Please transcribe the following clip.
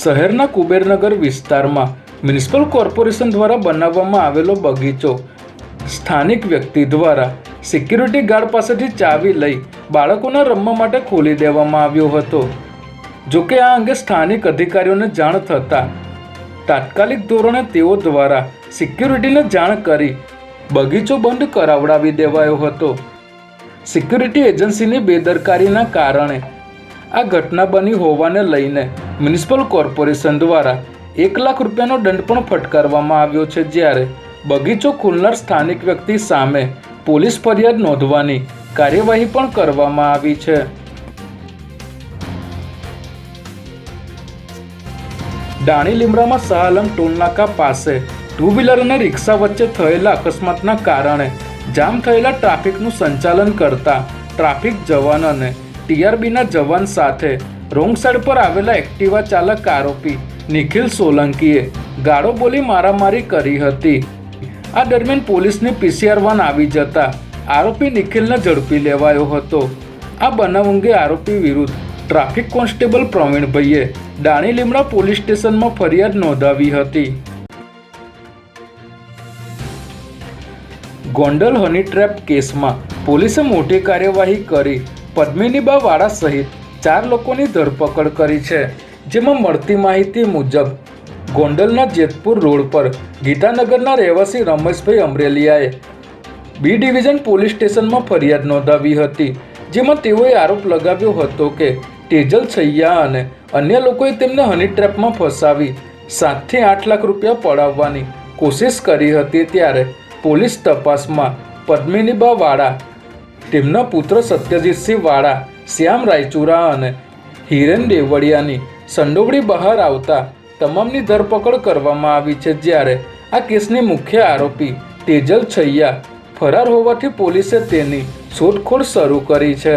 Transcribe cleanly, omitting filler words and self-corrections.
શહેરના કુબેરનગર વિસ્તારમાં municipal corporation દ્વારા બનાવવામાં આવેલો બગીચો સ્થાનિક વ્યક્તિ દ્વારા સિક્યુરિટી ગાર્ડ પાસેથી ચાવી લઈ બાળકોના રમવા માટે ખોલી દેવામાં આવ્યો હતો। જોકે આ અંગે સ્થાનિક અધિકારીઓને જાણ થતાં તાત્કાલિક ધોરણે તેઓ દ્વારા સિક્યુરિટીને જાણ કરી બગીચો બંધ કરાવડાવી દેવાયો હતો। સિક્યુરિટી એજન્સીની બેદરકારીના કારણે આ ઘટના બની હોવાને લઈને મ્યુનિસિપલ કોર્પોરેશન દ્વારા 1 લાખ રૂપિયાનો દંડ પણ ફટકારવામાં આવ્યો છે, જ્યારે બગીચો ખોલનાર સ્થાનિક વ્યક્તિ સામે પોલીસ ફરિયાદ નોંધવાની કાર્યવાહી પણ કરવામાં આવી છે। દાણી લીમડામાં શાહ આલમ ટોલનાકા પાસે ટુ વ્હીલર અને રિક્ષા વચ્ચે થયેલા અકસ્માતના કારણે જામ થયેલા ટ્રાફિકનું સંચાલન કરતા ટ્રાફિક જવાન અને ટીઆરબીના જવાન સાથે રોંગ સાઈડ પર આવેલા એક્ટિવા ચાલક આરોપી નિખિલ સોલંકીએ ગાળો બોલી મારામારી કરી હતી। આ દરમિયાન પોલીસની પીસીઆર વાન આવી જતા આરોપી નિખિલને ઝડપી લેવાયો હતો। આ બનાવ અંગે આરોપી વિરુદ્ધ ટ્રાફિક કોન્સ્ટેબલ પ્રવીણભાઈએ દાણી લીમડા પોલીસ સ્ટેશનમાં ફરિયાદ નોંધાવી હતી। ગોંડલ હની ટ્રેપ કેસમાં પોલીસે મોટી કાર્યવાહી કરી પદ્મિનીબા વાળા સહિત 4 લોકોની ધરપકડ કરી છે, જેમાં મળતી માહિતી મુજબ ગોંડલના જેતપુર રોડ પર ગીતાનગરના રહેવાસી રમેશભાઈ અમરેલિયાએ બી ડિવિઝન પોલીસ સ્ટેશનમાં ફરિયાદ નોંધાવી હતી, જેમાં તેઓએ આરોપ લગાવ્યો હતો કે તેજલ છૈયા અને અન્ય લોકોએ તેમને હની ટ્રેપમાં ફસાવી 7 થી 8 લાખ રૂપિયા પડાવવાની કોશિશ કરી હતી। ત્યારે પોલીસ તપાસમાં પદ્મિનીબા વાળા, તેમના પુત્ર સત્યજીતસિંહ વાળા, શ્યામ રાયચુરા અને હિરેન દેવળિયાની સંડોવણી બહાર આવતા તમામની ધરપકડ કરવામાં આવી છે। જ્યારે આ કેસની મુખ્ય આરોપી તેજલ છૈયા ફરાર હોવાથી પોલીસે તેની શોધખોળ શરૂ કરી છે।